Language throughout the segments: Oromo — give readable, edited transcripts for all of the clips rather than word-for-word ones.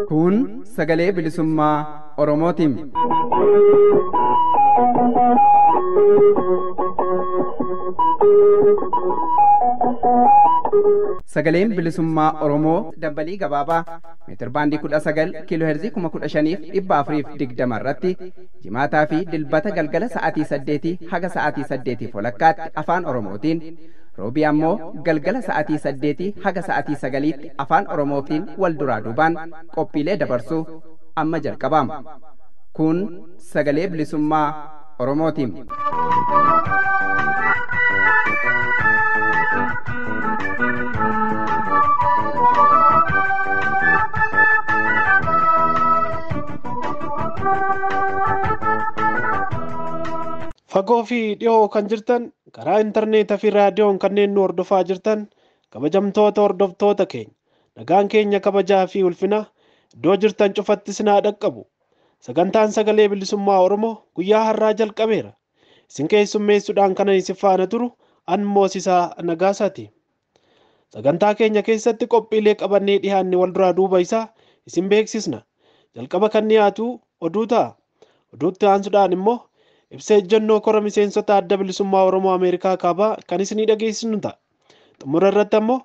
Kun sagalee bilisummaa Oromootiin. Sagaleen bilisummaa Oromoo dambalii gabaabaa meetir baandii 19 kiiloo heerzii 15,420 irratti jimaataa fi dilbata galgala sa'aatii 8 haga sa'aatii 8 walakkaatti afaan Oromootiin roobii ammoo galgala sa'aatii 8 haga sa'aatii 9tti afaan Oromootiin wal duraa duubaan qophiilee dabarsuu amma jalqabama. Kun sagalee bilisummaa Oromootiin. Fagoo fi dhiyoo kan jirtan karaa intarneetaa fi raadiyoon kanneen nu hordofaa jirtan kabajamtoota hordoftoota keenya nagaan keenya kabajaa fi ulfina iddoo jirtan cufatti sinaa dhaqqabu. Sagantaan sagalee bilisummaa Oromoo guyyaa har'aa jalqabeera. Isin keessummeessuudhaan kana isin faana turu an Moosisaa Nagaasaati. Sagantaa keenya keessatti qophiilee qabannee dhiyaanne wal duraa duuba isaa isin beeksisna. Jalqaba kan dhiyaatu oduu ta'a. Oduutti aansuudhaan immoo ibsa ejjennoo kora miseensota adda bilisummaa Oromoo Ameerikaa kaabaa kan isinii dhageessinu ta'a. Xumura irratti ammoo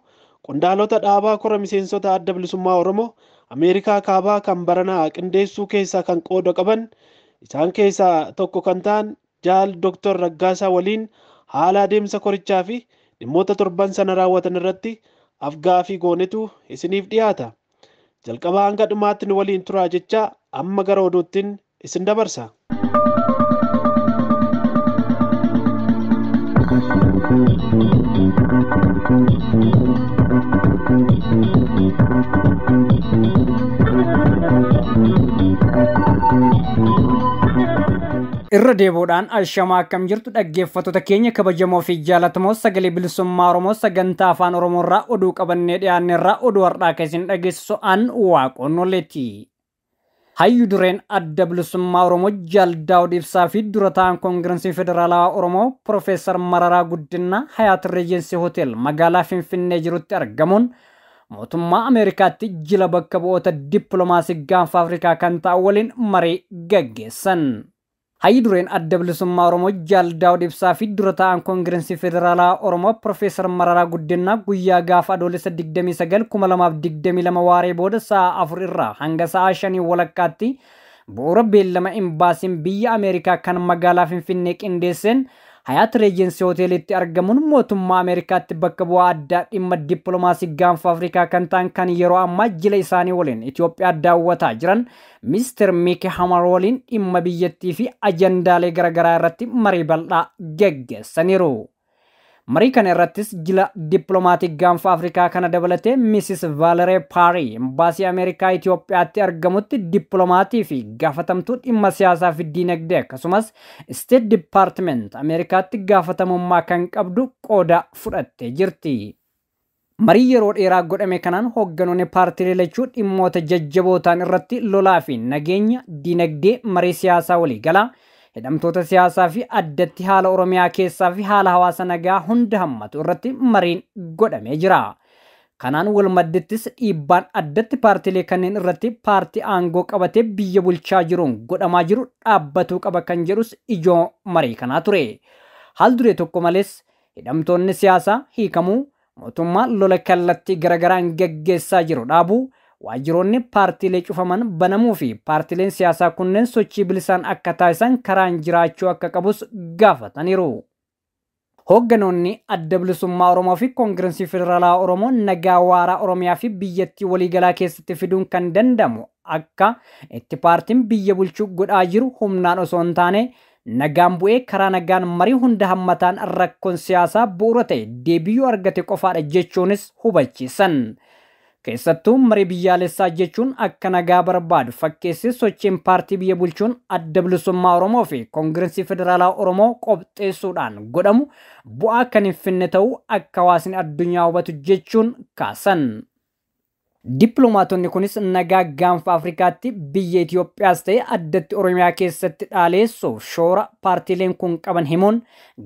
qondaalota dhaabaa kora miseensota adda bilisummaa Oromoo Ameerikaa kaabaa kan baranaa qindeessuu keessaa kan qooda qaban isaan keessaa tokko kan ta'an Jaal Dr. Raggaasaa waliin haala adeemsa korichaa fi dhimmoota torban sana raawwatan irratti afgaaffii goonetu isiniif dhiyaata. Jalqaba hanga dhumaatti nu waliin turaa jecha amma gara oduuttiin isin dabarsa. Irra deebuudhaan ashamaa akkam jirtu dhaggeeffattoota keenya kabajamoo fi jaallatamoo sagalee bilisummaa Oromoo sagantaa afaan Oromoo irraa oduu qabannee dhiyaanne irraa oduu har'aa keessan dhageessisu an Waaqonnoleeti. Hayyu dureen adda bilisummaa Oromoo Jaal Daawud Ibsaa fi dura ta'an Koongirensii Federaalawaa Oromoo Profeesar Mararaa Guddinaa Hayaat Reejensi Hotel magaalaa Finfinnee jirutti argamuun mootummaa Ameerikaatti jila bakka bu'oota dippiloomaasii gaanfa Afrikaa kan ta'an waliin marii gaggeessan. Hayyu dureen adda bilisummaa Oromoo Jaal Daawud Ibsaa fi dura ta'an Koongirensii Federaalawaa Oromoo Profeesar Mararaa Guddinaa guyyaa gaafa adoolessa 29 2022 waaree booda sa'a 4 irraa hanga sa'a 5 walakkaatti bu'uura beellama imbaasiin biyya Ameerikaa kan magaalaa Finfinnee qindeesseen Hayaat Reejensi Hoteelitti argamuun mootummaa Ameerikaatti bakka bu'aa addaa dhimma dippiloomaasii gaanfa Afrikaa kan ta'an kan yeroo ammaa jila isaanii waliin Itoophiyaa daawwataa jiran Mr. Miikee Hamar waliin dhimma biyyattii fi ajandaalee garaagaraa irratti marii bal'aa gaggeessaniiru. Marii kana irrattis jila dippiloomaasii gaanfa Afrikaa kana dabalatee Mrs. Valerie Parry imbaasii Ameerikaa Itoophiyaatti argamutti dippiloomaatii fi gaafatamtuu dhimma siyaasaa fi diinagdee akkasumas State Department Ameerikaatti gaafatamummaa kan qabdu qooda fudhattee jirti. Marii yeroo dheeraa godhame kanaan hoogganoonni paartiilee lachuu dhimmoota jajjabootaan irratti lolaa fi nageenya diinagdee marii siyaasaa walii galaa hidhamtoota siyaasaa fi addatti haala Oromiyaa keessaa fi haala hawaasa nagaa hunda hammatu irratti mariin godhamee jira. Kanaan wal maddittis dhiibbaan addatti paartiilee kanneen irratti paartii aangoo qabatee biyya bulchaa jiruun godhamaa jiru dhaabbatuu qaba kan jedhus ijoo marii kanaa ture. Haal duree tokko malees hidhamtoonni siyaasaa hiikamuu mootummaa lola kallattii garagaraan gaggeessaa jiru dhaabuu waajjiroonni paartiilee cufaman banamuu fi paartiileen siyaasaa kunneen sochii bilisaan akka taasisan karaan jiraachuu akka qabus gaafataniiru. Hoogganoonni adda bilisummaa Oromoo fi Koongirensii Federaalawaa Oromoo nagaa waaraa Oromiyaa fi biyyattii waliigalaa keessatti fiduun kan danda'amu akka itti paartiin biyya bulchuu godhaa jiru humnaan osoo hin taane nagaan bu'ee karaa nagaan marii hunda hammataan rakkoon siyaasaa bu'uura ta'e deebiyyuu argate qofaadha jechuunis hubachiisan. Keessattuu marii biyyaalessaa jechuun akka nagaa barbaadu fakkeessee sochiin paartii biyya bulchuun adda bilisummaa Oromoo fi Koongirensii Federaalawaa Oromoo qopheessuudhaan godhamu bu'aa kan hin finne ta'uu akka hawaasni addunyaa hubatu jechuun kaasan. Dippiloomaatonni kunis nagaa gaanfa Afrikaatti biyya Itoophiyaas ta'e addatti Oromiyaa keessatti dhaaleessuuf shoora paartiileen kun qaban himuun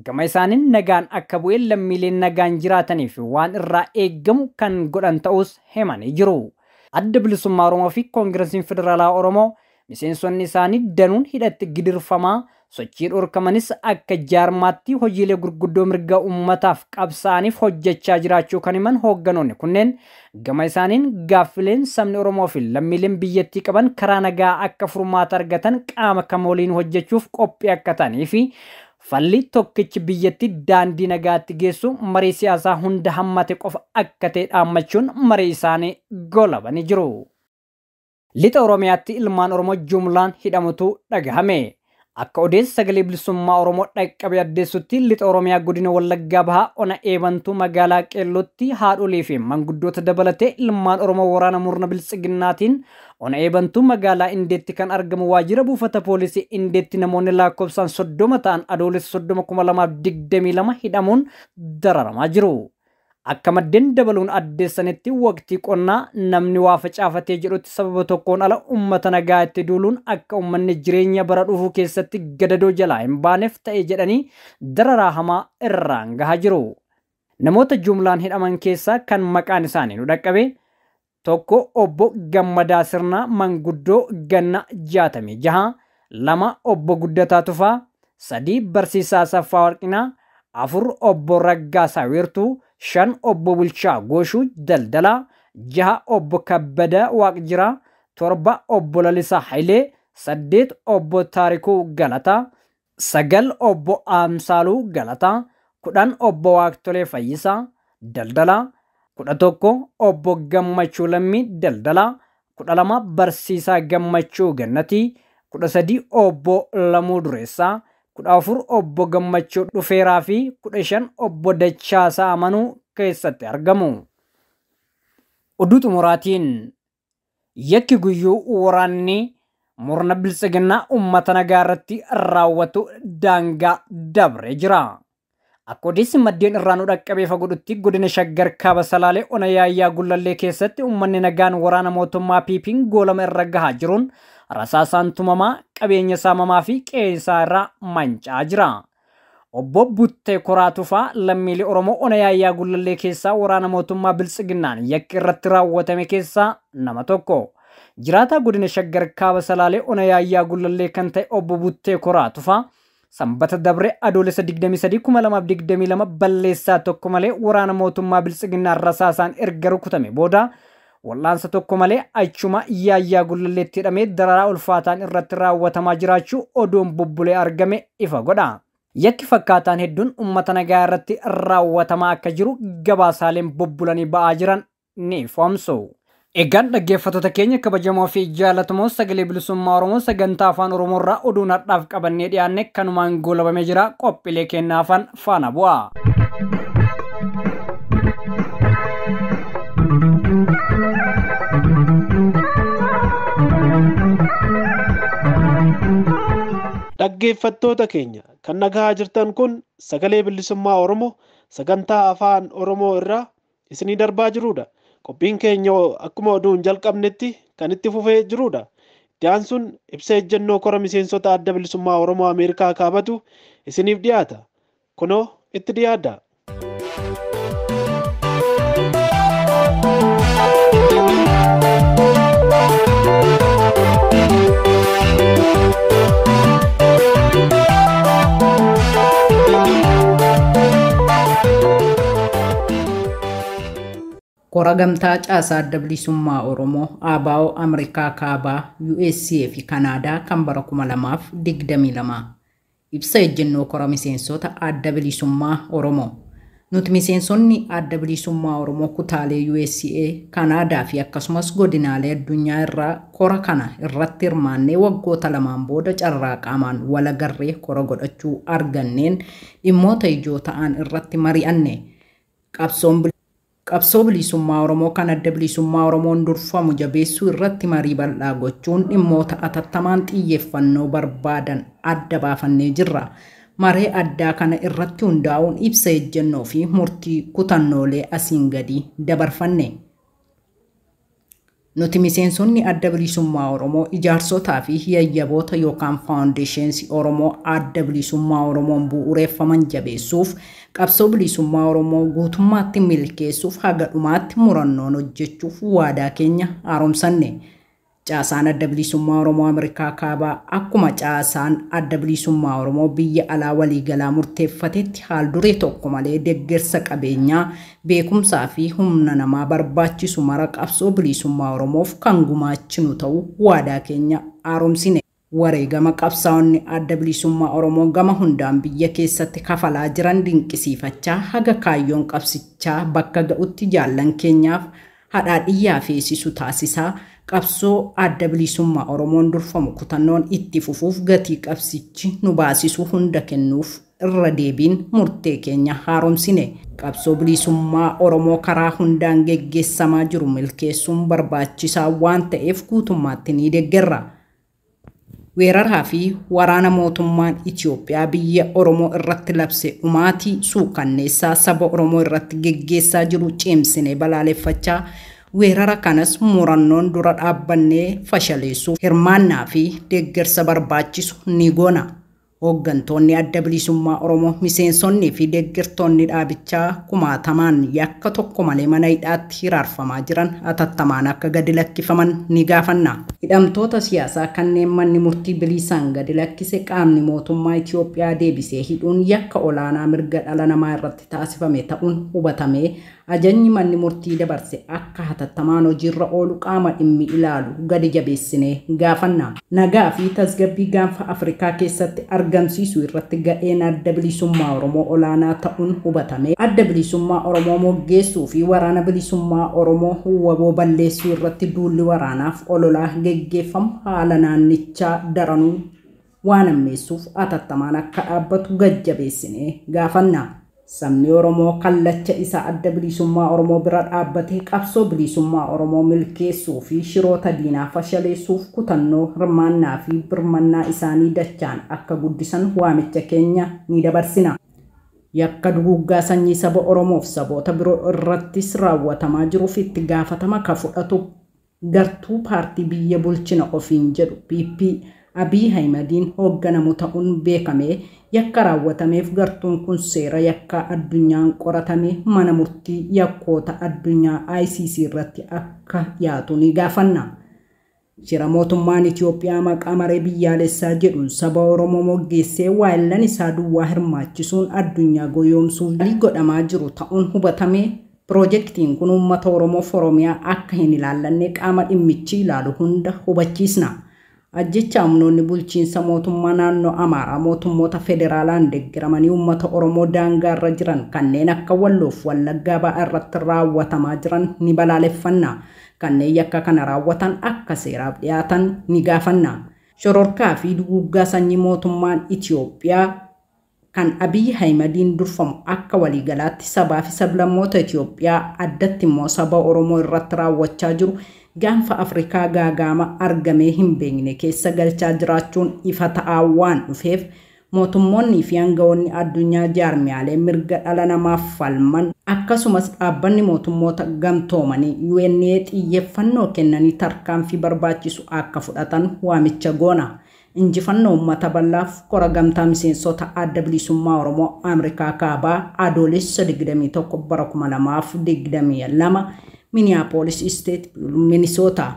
gama isaaniin nagaan akka bu'ee lammiileen nagaan jiraataniif waan irraa eeggamu kan godhan ta'us himanii jiru. Adda Bilisummaa Oromoo fi Koongiresiin Federaalaa Oromoo miseensonni isaanii danuun hidhatti gidirfamaa sochii dhorkamanis akka jaarmaatti hojiilee gurguddoo mirga uummataaf qabsaa'aniif hojjechaa jiraachuu kan himan hoogganoonni kunneen gama isaaniin gaaffileen sabni Oromoo fi lammiileen biyyattii qaban karaa nagaa akka furmaata argatan qaama kam waliin hojjechuuf qophii akka ta'anii fi falli tokkichi biyyattii daandii nagaatti geessu marii siyaasaa hunda hammate qofa akka ta'e dhaammachuun marii isaanii golabanii jiru. Lixa Oromiyaatti ilmaan Oromoo jumlaan hidhamutu dhagahame. Akka odeessa sagalee bilisummaa Oromoo dhaqqabe addeessutti lixa Oromiyaa godina Wallaggaa Bahaa ona eebantuu magaalaa Qeellootti haadholii fi manguddoota dabalatee ilmaan Oromoo waraana murna biltsiginnaatiin ona eebantuu magaalaa Indeetti kan argamu waajjira buufata poolisii Indeetti namoonni lakkoofsaan 30 ta'an adoolessa 30,2022 hidhamuun dararamaa jiru. Akka maddeen dabaluun addeessanitti waqtii qonnaa namni waa facaafatee jedhutti sababa tokkoon ala uummata nagaa itti duuluun akka uummanni jireenya bara dhufuu keessatti gadadoo jalaa hin baaneef ta'e jedhanii dararaa hamaa irraan gahaa jiru. Namoota jumlaan hidhaman keessaa kan maqaan isaanii nu dhaqqabe tokko obbo Gammadaa Sirnaa manguddoo ganna 66, 2 obbo Guddataa Tufaa, 3 Barsiisaa Saffaa Warqinaa, 4 obbo Raggaasaa Weertuu, 5 obbo Bulchaa Gooshuu Daldalaa, 6 obbo Kabbadaa Waaqjiraa, 7 obbo Lalisaa Hayilee, 8 obbo Taarikuu Galataa, 9 obbo Amsaaluu Galataa, 10 obbo Waaqtolee Fayyisaa Daldalaa, 11 obbo Gammachuu Lammii Daldalaa, 12 Barsiisaa Gammachuu Gannatii, 13 obbo Lamuu Dureessaa, 14 obbo Gammachuu Dhufeeraa fi 15 obbo Dachaasaa Amanuu keessatti argamu. Oduu xumuraatiin yakki guyyuu waraanni murna biltsiginnaa uummata nagaa irratti raawwatu daangaa dabree jira. Akka odeessi maddeen irraa nu dhaqqabee fagodhutti godina Shaggar Kaaba Salaalee ona Yaayyaa Gullallee keessatti uummanni nagaan waraana mootummaa piipiin goolama irra gahaa jiruun rasaasaan tumamaa qabeenya saamamaa fi qeessaa irraa mancaa jira. Obbo Buttee Koraatufaa lammiilee Oromoo ona Yaayyaa Gullallee keessaa waraana mootummaa biltsiginnaan yakki irratti raawwatame keessaa nama tokko. Jiraataa godina Shaggar Kaaba Salaalee ona Yaayyaa Gullallee kan ta'e obbo Buttee Koraatufaa Sanbata dabre adoolessa 23,2022 balleessaa tokko malee waraana mootummaa biltsiginnaan rasaasaan erga rukutame booda wal'aansa tokko malee achuma Yaayyaa Gullalleetti hidhamee dararaa ulfaataan irratti raawwatamaa jiraachuu oduun bubbulee argame ifa godha. Yakki fakkaataan hedduun uummata nagaa irratti raawwatamaa akka jiru gabaasaaleen bubbulanii ba'aa jiran ni ifoomsu. Egaan dhaggeeffattoota keenya kabajamoo fi jaallatamoo sagalee bilisummaa Oromoo sagantaa afaan Oromoo irraa oduu nadhaaf qabannee dhiyaanne kanumaan goolabamee jira. Qophiilee kennaafan faana bu'a. Dhaggeeffattoota keenya kan nagaa jirtan kun sagalee bilisummaa Oromoo sagantaa afaan Oromoo irraa isinii darbaa jirudha. Qophiin keenya akkuma oduun jalqabnetti kan itti fufee jirudha. Dhiyaan sun ibsa ejjennoo kora miseensota adda bilisummaa Oromoo Ameerikaa kaabatu isiniif dhiyaata. Kunoo itti dhiyaadha. Kora gamtaa caasaa adda bilisummaa Oromoo ABO Ameerikaa Kaabaa USA fi Kanaadaa kan bara 2022 ibsa ejjennoo kora miseensota adda bilisummaa Oromoo. Nuti miseensonni adda bilisummaa Oromoo kutaalee USA, Kanaadaa fi akkasumas godinaalee addunyaa irraa kora kana irratti hirmaannee waggoota lamaan booda carraa qaamaan wal agarree kora godhachuu arganneen dhimmoota ijoo ta'an irratti mari'anne. Qabsoo bilisummaa Oromoo kan adda bilisummaa Oromoon durfamu jabeessuu irratti marii bal'aa gochuun dhimmoota atattamaan xiyyeeffannoo barbaadan adda baafannee jirra. Maree addaa kana irratti hundaa'uun ibsa ejjennoo fi murtii kutannoolee asiin gadi dabarfanne. Nuti miseensonni adda bilisummaa Oromoo ijaarsotaa fi hiyayyaboota yookaan faawundeeshinii Oromoo adda bilisummaa Oromoon bu'uureeffaman jabeessuuf qabsoo bilisummaa Oromoo guutummaatti milkeessuuf haga dhumaatti murannoon hojjechuuf waadaa keenya haaromsanne. Caasaan adda bilisummaa Oromoo Ameerikaa kaabaa akkuma caasaan adda bilisummaa Oromoo biyya alaa waliigalaa murteeffatetti haal duree tokko malee deeggarsa qabeenyaa beekumsaa fi humna namaa barbaachisu mara qabsoo bilisummaa Oromoof kan gumaachinu ta'uu waadaa keenya haaromsine. Wareegama qabsaa'onni adda bilisummaa Oromoo gama hundaan biyya keessatti kafalaa jiran dinqisiifachaa haga kaayyoon qabsichaa bakka ga'utti jaallan keenyaaf hadhaadhiyyaa feesisu taasisaa qabsoo adda bilisummaa Oromoon durfamu kutannoon itti fufuuf gatii qabsichi nu baasisu hunda kennuuf irra deebiin murtee keenya haaromsine. Qabsoo bilisummaa Oromoo karaa hundaan geggeessamaa jiru milkeessuun barbaachisaa waan ta'eef guutummaatti ni deeggarra. Weeraraa fi waraana mootummaan Itoophiyaa biyya Oromoo irratti labse dhumaatii suukanneessaa saba Oromoo irratti geggeessaa jiru cimsinee balaaleffachaa weerara kanas murannoon dura dhaabbannee fashaleessuuf hirmaannaa fi deeggarsa barbaachisu ni goona. Hooggantoonni adda bilisummaa Oromoo miseensonnii fi deeggartoonni dhaabichaa kumaatamaan yakka tokko malee mana hidhaatti hiraarfamaa jiran atattamaan akka gadi lakkifaman ni gaafanna. Hidhamtoota siyaasaa kanneen manni murtii bilisaan gadi lakkise qaamni mootummaa Itoophiyaa deebisee hidhuun yakka olaanaa mirga dhala namaa irratti taasifame ta'uun hubatamee ajajni manni murtii dabarse akka hatattamaan hojiirra oolu qaama dhimmi ilaalu gadi jabeessinee gaafanna. Nagaa fi tasgabbii gaanfa Afrikaa keessatti argamsiisuu irratti ga'een adda bilisummaa Oromoo olaanaa ta'uun hubatamee adda bilisummaa Oromoo moggeessuu fi waraana bilisummaa Oromoo waboo balleessuu irratti duulli waraanaaf ololaa geggeeffamu haala naannichaa daranuu waan ammeessuuf atattamaan akka dhaabbatu gadi jabeessinee gaafanna. Sabni Oromoo kallacha isaa adda bilisummaa Oromoo bira dhaabbatee qabsoo bilisummaa Oromoo milkeessuu fi shiroota diinaa fashaleessuuf kutannoo hirmaannaa fi birmannaa isaanii dachaan akka guddisan waamicha keenya ni dabarsina. Yakka duguuggaa sanyii saba Oromoof saboota biroo irrattis raawwatamaa jiruuf itti gaafatama ka fudhatu gartuu paartii biyya bulchina ofiin jedhu PP Abiy Ahimadiin hoogganamu ta'uun beekamee yakka raawwatameef gartuun kun seera yakka addunyaan qoratamee mana murtii yakkoota addunyaa ICC irratti akka yaatu ni gaafanna. Shira mootummaan Itoophiyaa maqaa maree biyyaalessaa jedhuun saba Oromoo moggeessee waayillan isaa duwwaa hirmaachisuun addunyaa goyoomsuuf godhamaa jiru ta'uun hubatamee Projektiin kun uummata Oromoof Oromiyaa akka hin ilaallanne qaama dhimmichi ilaalu hunda hubachiisna. Ajjecha humnoonni bulchiinsa mootummaa naannoo Amaaraa mootummoota federaalaan deeggaramanii uummata Oromoo daangaarra jiran kanneen akka Walloof Wallaggaa ba'aa irratti raawwatamaa jiran ni balaaleffanna. Kanneen yakka kana raawwatan akka seeraaf dhiyaatan ni gaafanna. Shororkaa fi duguuggaa sanyii mootummaan Itoophiyaa kan Abiy Ahimadiin durfamu akka waliigalaatti sabaa fi sablammoota Itoophiyaa addatti immoo saba Oromoo irratti raawwachaa jiru gaanfa Afrikaa gaagama argamee hin beekne keessa galchaa jiraachuun ifa ta'aa waan dhufeef mootummoonni fi aangawoonni addunyaa jaarmiyaalee mirga dhala namaaf falman akkasumas dhaabbanni mootummoota gamtoomanii UNA xiyyeeffannoo kennanii tarkaanfii barbaachisu akka fudhatan waamicha goona. Injifannoo uummata bal'aaf kora gamtaa miseensota adda bilisummaa Oromoo Ameerikaa kaabaa adoolessa 21 bara 2022 Minneapolis State, Minnesota.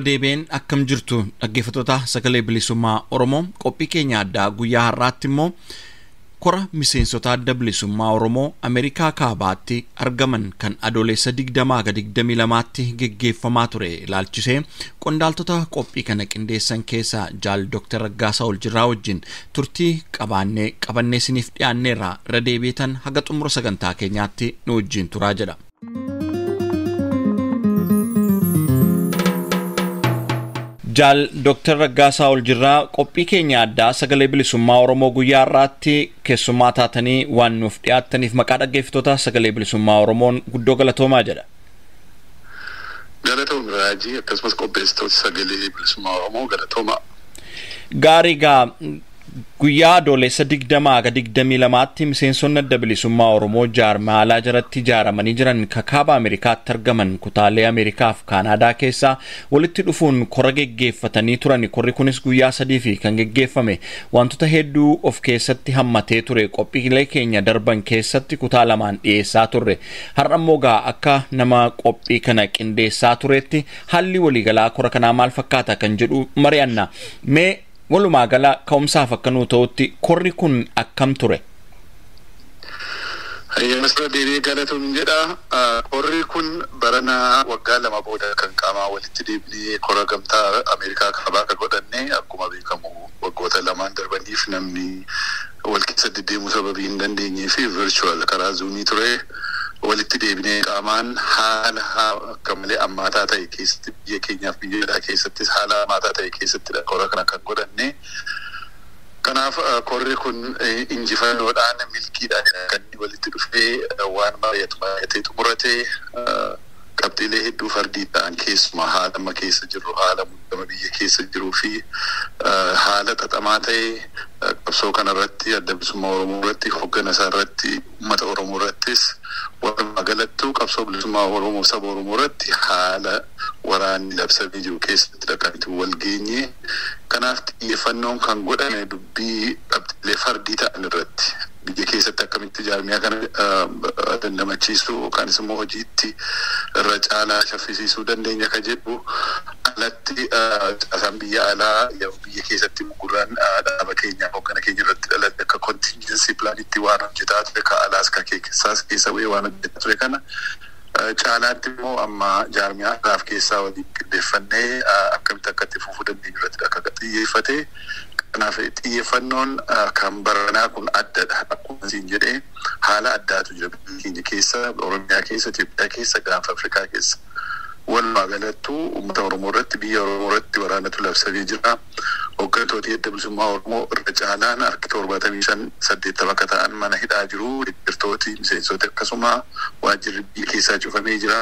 Raddeebeen akkam jirtu dhaggeeffattoota sagalee bilisummaa Oromoo qophii keenya addaa guyyaa har'aatti immoo kora miseensota adda bilisummaa Oromoo Ameerikaa kaabaatti argaman kan adoolessa 20-22tti geggeeffamaa ture ilaalchisee qondaaltota qophii kana qindeessan keessaa jaal Dr. Raggaasaa Oljirraa wajjin turtii qabannee isiniif dhiyaanneerra Raddeebeetan haga xumura sagantaa keenyaatti nu wajjin turaa jedha. Jaal Dr. Raggaasaa Oljirraa qophii keenya addaa sagalee bilisummaa Oromoo guyyaa har'aatti keessummaa taatanii waan nuuf dhiyaattaniif maqaa dhaggeeffattoota sagalee bilisummaa Oromoon guddoo galatoomaa jedha. Galatoom Raajii akkasumas qopheessitoota sagalee bilisummaa Oromoo galatoomaa. Gaarii gaa guyyaa adoolessa 20-22tti miseensonni adda bilisummaa Oromoo jaarmaalaa jalatti ijaaramanii jiran kaaba Ameerikaatti argaman kutaalee Ameerikaa fi Kaanaadaa keessaa walitti dhufuun kora geggeeffatanii turan. Korri kunis guyyaa 3 kan geggeeffame wantoota hedduu of keessatti hammatee ture. Qophiilee keenya darban keessatti kutaa lamaan dhiyeessaa turre. Har'a immoo gaa akka nama qophii kana qindeessaa turetti haalli waliigalaa kora kanaa maal fakkaata kan jedhu mari'anna. Mee walumaa gala ka'umsaaf akka nuu ta'utti korri kun akkam ture? Masra deebi'ee galatuun jedha. Korri kun baranaa waggaa 2 booda kan qaamaa walitti deebinee kora gamtaa Ameerikaa kaabaa akka godhanne akkuma beekamu waggoota 2 darbaniif namni wal keessa deddeemuu sababii hin dandeenyee fi virtual karaa zuumii ture. Walitti deebinee qaamaan haala akka malee ammaataa ta'e keessatti biyya keenyaaf biyya alaa keessattis haala ammaataa ta'e keessattidha kora kana kan godhanne. Kanaaf korri kun injifannoodhaan milkiidhaan kan walitti dhufee waan mari'atee xumuratee qabxiilee hedduu fardii ta'an keessumaa haala amma keessa jirru haala muddama biyya keessa jiruu fi haala xaxamaa ta'e qabsoo kanarratti adda bilisummaa Oromoo irratti hoggana isaa irratti uummata Oromoo irrattis walumaa galattuu qabsoo bilisummaa Oromoo saba Oromoo irratti haala waraanni labsamee jiru keessatti kan itti wal geenye. Kanaaf xiyyeeffannoon kan godhame dubbii qabxiilee fardii ta'an irratti biyya keessatti akkamitti jaarmiyaa kana dandamachiisuu yookaan immoo hojiitti irra caalaa shaffisiisuu dandeenya kan jedhu alatti caasaan biyya alaa biyya keessatti gurraan dhaaba keenyaa hoggana keenya irratti dhalate akka contingency planitti waan hojjetaa ture ka alaas ka keessaas keessa bu'ee waan hojjetaa ture kana caalaatti immoo amma jaarmiyaa alaaf keessaa waliin qindeeffannee akkamitti akka itti fufuu dandeenyu irratti akka xiyyeeffate. Kanaaf xiyyeeffannoon kan baranaa kun addadha. Akkuma isin jedhee haala addaatu jira biyya keenya keessa, Oromiyaa keessa, Itoophiyaa keessa, Gaanfa Afrikaa keessa. Walumaa galattuu uummata Oromoo irratti biyya Oromoo irratti waraanatu labsamee jira. Hooggantoota adda bilisummaa Oromoo irra caalaan harki 75-80 akka ta'an mana hidhaa jiru. Deeggartooti miseensota akkasuma waajjirri biyya keessaa cufamee jira.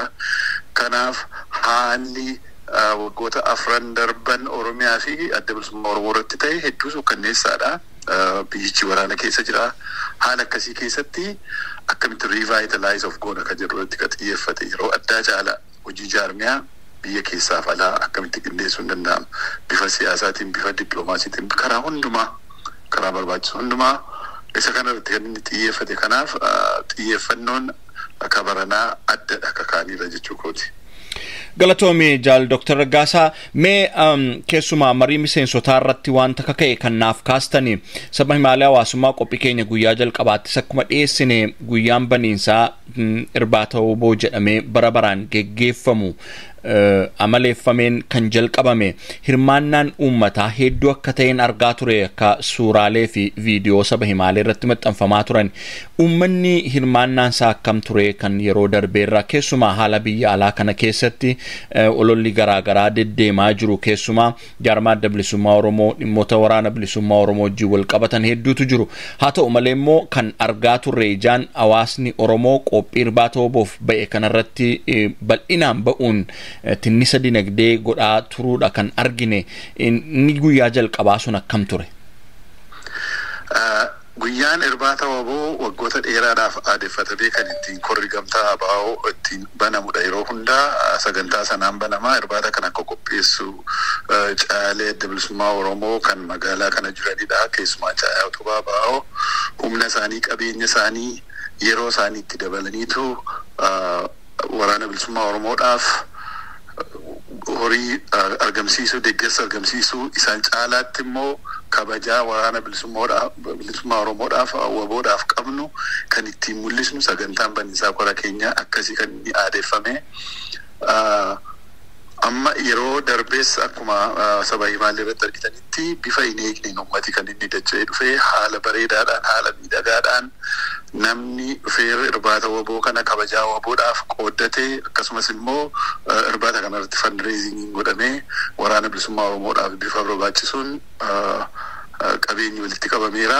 Kanaaf haalli waggoota 4 darban Oromiyaa fi adda bilisummaa Oromoo irratti ta'e hedduu suukkanneessaadha. Biyyichi waraana keessa jira. Haala akkasii keessatti akkamitti revitalize of goona kan jedhu irratti xiyyeeffate yeroo addaa caala hojii jaarmiyaa biyya keessaaf alaa akkamitti qindeessuun danda'ama. Bifa siyaasaatiin, bifa dippiloomaasiitiin, karaa hundumaa, karaa barbaachisu hundumaa isa kanarratti kan inni xiyyeeffate. Kanaaf xiyyeeffannoon akka baranaa addadha akka kaaniirra jechuu kooti. Galatoomii jaal Dr. Raggaasaa mee keessumaa marii miseensotaa irratti wanta kaka'e kan naaf kaastanii saba himaalee hawaasummaa qophii keenya guyyaa jalqabaattis akkuma dhiyeessine guyyaan baniinsaa irbaata oboo jedhamee bara baraan geggeeffamu amaleeffameen kan jalqabame hirmaannaan uummataa hedduu akka ta'een argaa ture akka suuraalee fi viidiyoo saba himaalee irratti maxxanfamaa turan. Uummanni hirmaannaan isaa akkam ture kan yeroo darbeerra keessumaa haala biyya alaa kana keessatti ololli garaagaraa deddeemaa jiru keessumaa jaarmaa adda bilisummaa Oromoo dhimmoota waraana bilisummaa Oromoo wajjin wal qabatan hedduutu jiru. Haa ta'u malee immoo kan argaa turre ijaan hawaasni Oromoo qophii irbaata oboof ba'e kanarratti bal'inaan ba'uun tinnisa dinagdee godhaa turuudha kan argine. Inni guyyaa jalqabaa sun akkam ture? Guyyaan irbaata oboo waggoota dheeraadhaaf aadeffatamee kan ittiin korri gamtaa ABO ittiin banamudha. Yeroo hundaa sagantaa sanaan banama. Irbaata kana akka qopheessu caalee adda bilisummaa Oromoo kan magaalaa kana jiranidha. Keessumaa caayaa utubaa ABO humna isaanii, qabeenya isaanii, yeroo isaanii itti dabalaniitu waraana bilisummaa Oromoodhaaf horii argamsiisuu deeggarsa argamsiisuu isaan caalaatti immoo kabajaa waraana bilisummaa Oromoodhaaf waboodhaaf qabnu kan ittiin mul'isnu sagantaan baniinsaa kora keenya akkasii kan inni aadeeffame. Amma yeroo darbees akkuma saba himaalee irratti argitanitti bifa hin eegneen uummati kan inni dacha'ee dhufee haala bareedaadhaan haala miidhagaadhaan namni dhufee irbaata waboo kana kabajaa waboodhaaf qooddatee akkasumas immoo irbaata kanarratti fundraising godhamee waraana bilisummaa Oromoodhaaf bifa barbaachisuun qabeenyi walitti qabameera.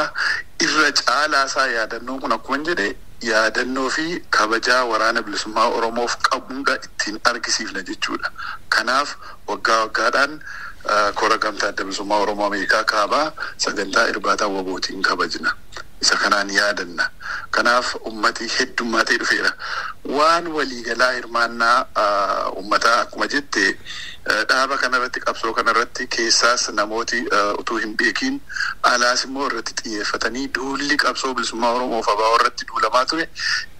Irra caalaasaa yaadannoon kun akkuma jedhe yaadannoo fi kabajaa waraana bilisummaa Oromoof qabuudha ittiin argisiifna jechuudha. Kanaaf waggaa waggaadhaan kora gamtaa adda bilisummaa Oromoo Ameerikaa kaabaa sagantaa irbaataa wabootiin kabajna. Isa kanaan yaadanna. Kanaaf ummati heddummaatee dhufeera. Waan waliigalaa hirmaannaa ummataa akkuma jette dhaaba kanarratti qabsoo kanarratti keessaas namooti utuu hin beekin alaas immoo irratti xiyyeeffatanii duulli qabsoo bilisummaa Oromoof abaa irratti duulamaa ture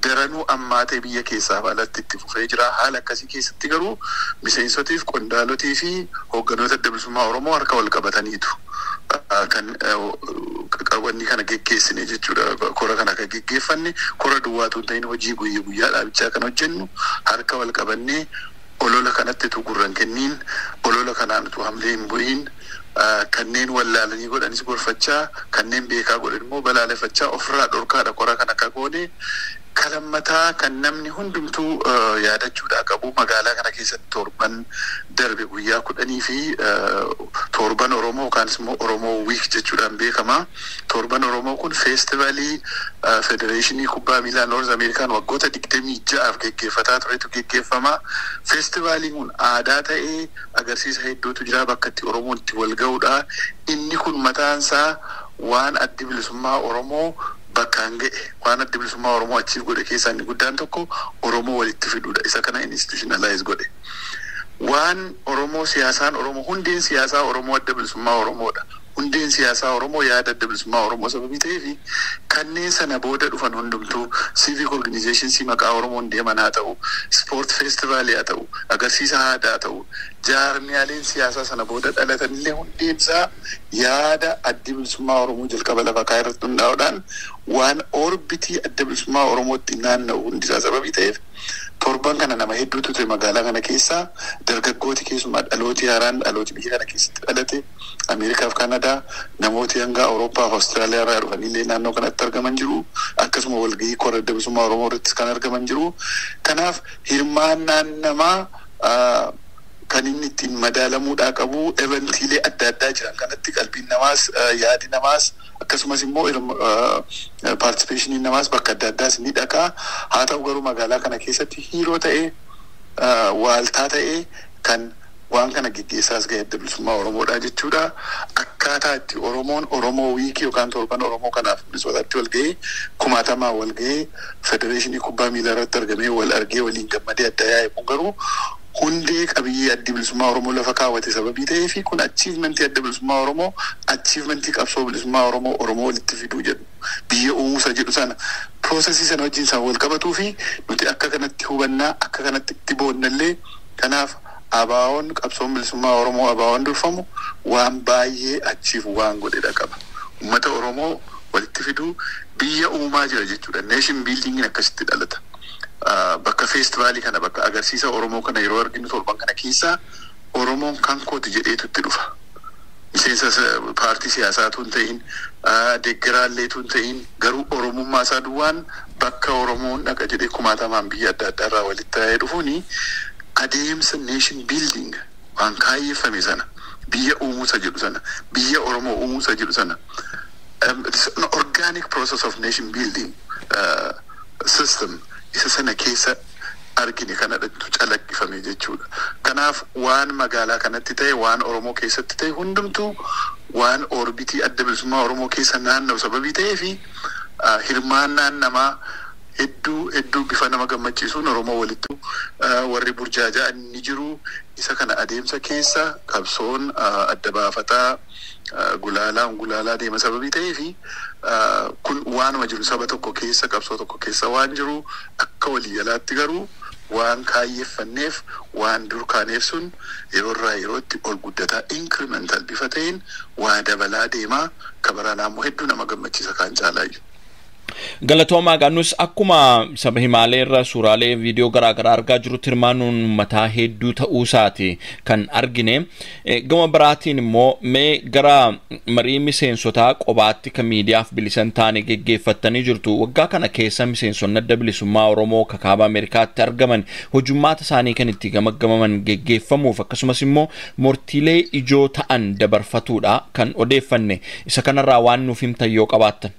daranuu ammaatee biyya keessaaf alatti itti fufee jira. Haala akkasii keessatti garuu miseensotiif qondaalotii fi hoogganoota adda bilisummaa Oromoo harka wal qabataniitu kan qabanni kana geggeessine jechuudha. Kora kana kan geggeeffanne kora duwwaatu hin ta'in hojii guyyaa dhaabichaa kan hojjennu harka wal qabannee olola kanatti tu gurran kenniin olola kanaan tu hamlee hin bu'iin kanneen wallaalanii godhanis gorfachaa kanneen beekaa godhan immoo balaaleffachaa ofirraa dhorkaadha kora kana akka goone kalammataa kan namni hundumtuu yaadachuudhaa qabu magaalaa kana keessatti torban darbe guyyaa 10 fi torban Oromoo yookanis immoo Oromoo Week jechuudhaan beekama. Torban Oromoo kun feestivaalii Federeeshinii Kubbaa Miilaa Noorz Ameerikaan waggoota 26 geggeeffataa turetu geggeeffama. Feestivaaliin kun aadaa ta'ee agarsiisa hedduutu jira bakka itti Oromoon itti wal ga'uudha. Inni kun mataansaa waan addi bilisummaa Oromoo bakkaan ga'e waan adda bilisummaa Oromoo achiif godhe keessaa inni guddaan tokko Oromoo walitti fiduudha. Isa kana institutionalize godhe. Waan Oromoo siyaasaan Oromoo hundeen siyaasaa Oromoo adda bilisummaa Oromoodha. Hundeen siyaasaa Oromoo yaada adda bilisummaa Oromoo sababii ta'eefi kanneen sana booda dhufan hundumtuu civic organizations maqaa Oromoon deeman haa ta'u, sport festival haa ta'u, agarsiisa aadaa haa ta'u, jaarmiyaaleen siyaasaa sana booda dhalatanillee hundeen isaa yaada adda bilisummaa Oromoo jalqaba lafa kaa'e irratti hundaa'uudhaan waan orbitii adda bilisummaa Oromootti naanna'u hundisaa sababii ta'eef torban kana nama hedduutu ture magaalaa kana keessaa dargaggooti keessumaa dhalooti haaraan dhalooti biyya kana keessatti dhalate Ameerikaaf Kanadaa namooti hanga Awurooppaa fi Awustiraaliyaa irraa dhufanillee naannoo kanatti argaman jiru akkasuma walgahii kora adda bilisummaa Oromoo irratti kan argaman jiru. Kanaaf hirmaannaan namaa kan inni ittiin madaalamuudhaa qabu eventiilee adda addaa jiran kanatti qalbiin namaas yaadi namaas akkasumas immoo participationiin namaas bakka adda addaas ni dhaqaa. Haa ta'u garuu magaalaa kana keessatti hiiroo ta'ee waaltaa ta'ee kan waan kana geggeessaas ga'e adda bilisummaa Oromoodha jechuudha. Akkaataa itti Oromoon Oromoo wiikii yookaan torban Oromoo kanaaf bilisootaatti wal ga'ee kumaatamaa wal ga'ee federeeshinii kubbaa miilaa irratti argamee wal argee waliin gammadee adda yaa'e kun garuu hundee qabiyyee adda bilisummaa Oromoo lafa kaawwate sababii ta'ee fi kun achievementii adda bilisummaa Oromoo achievementii qabsoo bilisummaa Oromoo walitti fiduu jedhu biyya uumusa jedhu sana piroosesii sana wajjin isaan wal qabatuu fi nuti akka kanatti hubannaa akka kanatti itti boonnallee kanaaf abaawoon qabsoon bilisummaa Oromoo abaawoon durfamu waan baay'ee achiif waan godhedha qaba. Uummata Oromoo walitti fiduu biyya uumaa jira jechuudha. Nation building akkasitti dhalata. Bakka feestivaalii kana bakka agarsiisa Oromoo kana yeroo arginu torban kana keessa Oromoon kan kooti jedheetu itti dhufa. Miseensa paartii siyaasaatu hin ta'in deeggaraalleetu hin ta'in garuu Oromummaa isaa duwwaan bakka Oromoon dhaqa jedhee kumaatamaan biyya adda addaa irraa walitti ta'ee dhufuuni adeemsa nation building waan kaayyeeffame sana biyya uumusa jedhu sana biyya Oromoo uumusa jedhu sana it's an organic process of nation building system isa sana keessa argine kanadhattu calaqqifame jechuudha. Kanaaf waan magaalaa kanatti ta'e waan Oromoo keessatti ta'e hundumtuu waan orbitii adda bilisummaa Oromoo keessa naanna'u sababii ta'ee fi hirmaannaan namaa hedduu bifa nama gammachiisuun Oromoo walitti warri burjaaja'an ni jiru. Isa kana adeemsa keessa qabsoon adda baafataa gulaalaa deema sababii ta'ee fi kun waanuma jiru saba tokko keessa qabsoo tokko keessa waan jiru akka waliigalaatti garuu waan kaayyeeffanneef waan dur kaaneef sun yeroorraa yerootti ol guddataa incremental bifa ta'een waa dabalaa deemaa kabaranaa immoo hedduu nama gammachiisa kaan caalaayyuu. Galatoomaa gaanus akkuma saba himaalee irra suuraalee viidiyoo garaagaraa argaa jirutti hirmaanuun mataa hedduu ta'uu isaati kan argine. Gama biraatiin immoo mee gara marii miseensotaa qobaatti kan miidiyaaf bilisan taane geggeeffattanii jirtu. Waggaa kana keessa miseensonni adda bilisummaa Oromoo kaaba Ameerikaatti argaman hojummaata isaanii kan itti gamaggamaman geggeeffamuuf akkasumas immoo murtiilee ijoo ta'an dabarfatuudha kan odeeffanne. Isa kanarraa waan nuuf himtan yoo qabaattan.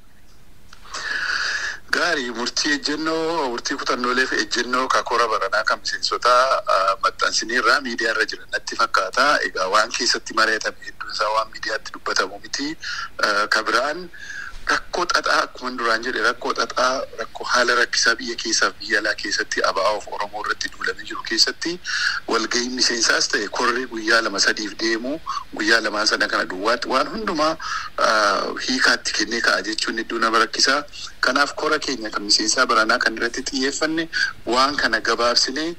Gaarii murtii ejjennoo murtii kutannooleef ejjennoo kakora baranaa kan miseensotaa maxxansinirraa miidiyaa irra jiran natti fakkaata. Egaa waan keessatti mari'atame hedduun isaa waan miidiyaatti dubbatamu miti. Kabiraan rakkoo xaxaa akkuma duraan jedhe rakkoo xaxaa rakkoo haala rakkisaa biyya keessaaf biyya alaa keessatti ABO'f Oromoo irratti duulamee jiru keessatti walgahii miseensaas ta'e korri guyyaa 2-3 deemu guyyaa 2 sana kana duwwaatti waan hundumaa hiikaatti kennee ka'a jechuun hedduu nama rakkisaa. Kanaaf kora keenya kan miseensaa baranaa kan irratti xiyyeeffanne waan kana gabaabsinee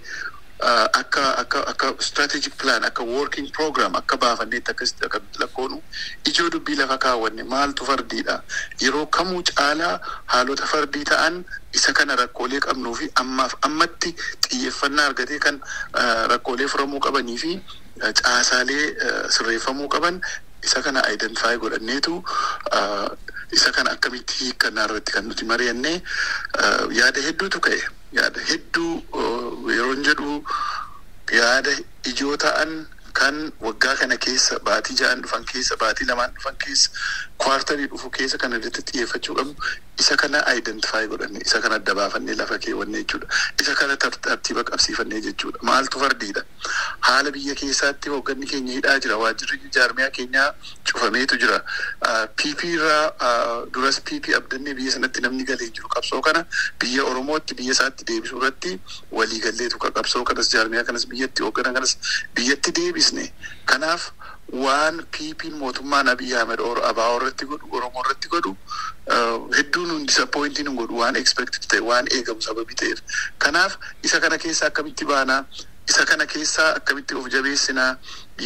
akka strategic plan akka working program akka baafanneetti akkasitti akka lakkoonu ijoo dubbii lafa kaawwanne maaltu fardiidha yeroo kamuu caalaa haalota fardii ta'an isa kana rakkoolee qabnuu fi ammaaf ammatti xiyyeeffannaa argatee kan rakkoolee furamuu qabanii fi caasaalee sirreeffamuu qaban isa kana identify godhanneetu isa kana akkamitti hiikkannaa irratti kan nuti mari'anne yaada hedduutu ka'e. Yaada hedduu yeroon jedhu yaada ijoo ta'an kan waggaa kana keessa baatii 6 dhufan keessa baatii 2 dhufan keessa kwartarii dhufu keessa kan irratti xiyyeeffachuu qabnu isa kana identify godhanne isa kana adda baafannee lafa keewwanne jechuudha. Isa kana tartiiba qabsiifannee jechuudha. Maaltu fardiidha? Haala biyya keessaatti hoogganni keenya hidhaa jira. Waajjirri jaarmiyaa keenyaa cufameetu jira. PP irraa duras PP abdannee biyya sanatti namni galee jiru qabsoo kana biyya Oromootti biyya isaatti deebisuu irratti walii galleetu qabsoo kanas jaarmiyaa kanas biyyatti hoogganan kanas biyyatti deebisne. Kanaaf waan PP mootummaan Abiy Ahmed ABO irratti godhu Oromoo irratti godhu hedduun disappointing godhu waan expected ta'e waan eegamu sababii ta'eef. Kanaaf isa kana keessa akkamitti baanaa isa kana keessa akkamitti of jabeessinaa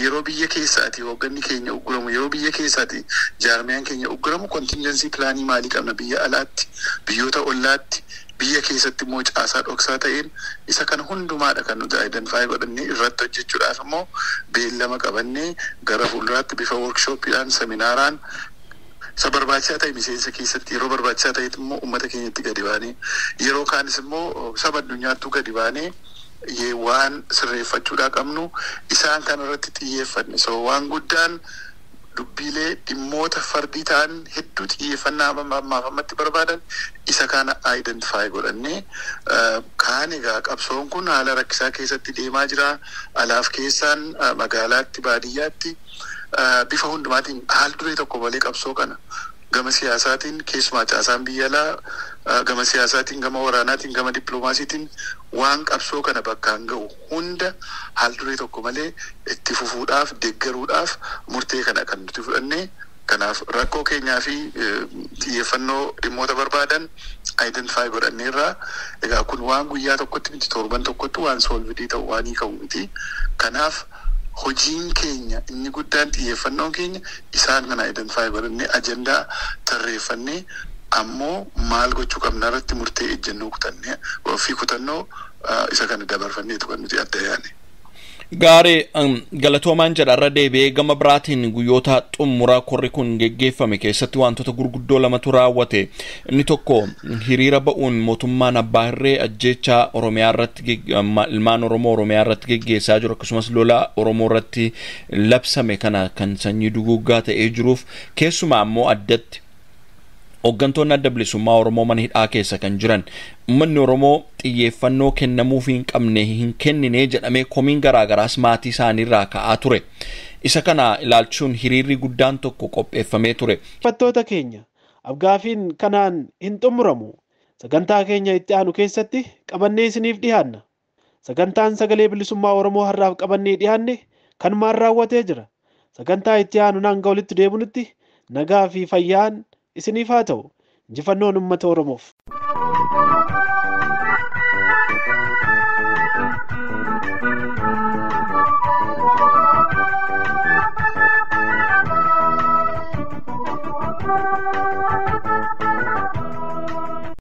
yeroo biyya keessaati hoogganni keenya ugguramu yeroo biyya keessaati jaarmiyaan keenya ugguramu contingency planning maalii qabna biyya alaatti biyyoota ollaatti biyya keessatti immoo caasaa dhoksaa ta'een isa kana hundumaadha kan nuti identify godhannee irratti hojjechuudhaaf immoo beellama qabannee gara fuulduraatti bifa workshooppiidhaan seminaaraan isa barbaachisaa ta'e miseensa keessatti yeroo barbaachisaa ta'etti immoo uummata keenyatti gadi baanee yeroo kaanis immoo saba addunyaattuu gadi baanee waan sirreeffachuudhaa qabnu isaan kan irratti xiyyeeffanne. So waan guddaan dubbiilee dhimmoota fardii ta'an hedduu xiyyeeffannaa ammaaf ammatti barbaadan isa kana identify godhannee kaan egaa qabsoon kun haala rakkisaa keessatti deemaa jira. Alaaf keessaan magaalaatti baadiyyaatti bifa hundumaatiin haal duree tokko malee qabsoo kana gama siyaasaatiin keessumaa caasaan biyya alaa gama siyaasaatiin gama waraanaatiin gama dippiloomaasiitiin waan qabsoo kana bakkaan ga'u hunda haal duree tokko malee itti fufuudhaaf deeggaruudhaaf murtee kana kan nuti fudhanne. Kanaaf rakkoo keenyaa fi xiyyeeffannoo dhimmoota barbaadan identify godhanneerraa. Egaa kun waan guyyaa tokkotti miti torban tokkotti waan solvidii ta'u waan hiikamu miti. Kanaaf hojiin keenya inni guddaan xiyyeeffannoon keenya isaan kana identify godhannee ajandaa tarreeffannee ammoo maal gochuu qabna irratti murtee ejjennoo kutannee ofii kutannoo isa kana dabarfanneetu kan nuti adda yaane. Gaarii galatoomaan jedharra deebi'ee gama biraatiin guyyoota xumuraa korri kun geggeeffame keessatti wantoota gurguddoo lamatu raawwate. Inni tokko hiriira ba'uun mootummaan abbaa irree ajjeechaa Oromiyaa irratti ilmaan Oromoo Oromiyaa irratti geggeessaa jiru akkasumas lola Oromoo irratti labsame kana kan sanyii duguuggaa ta'ee jiruuf keessumaa ammoo addatti hooggantoonni adda bilisummaa Oromoo mana hidhaa keessa kan jiran uummanni Oromoo xiyyeeffannoo kennamuuf hin qabne hin kennine jedhamee komiin garaagaraas maatii isaaniirraa ka'aa ture. Isa kana ilaalchuun hiriirri guddaan tokko qopheeffamee ture. Fattoota keenya abgaafiin kanaan hin xumuramu. Sagantaa keenya itti aanu keessatti qabannee isiniif dhiyaanna. Sagantaan sagalee bilisummaa Oromoo har'aaf qabannee dhiyaanne kanumaan raawwatee jira. Sagantaa itti aanu hanga walitti deebinutti nagaa fi fayyaan isiniif haa ta'u. Injifannoon uummata Oromoof.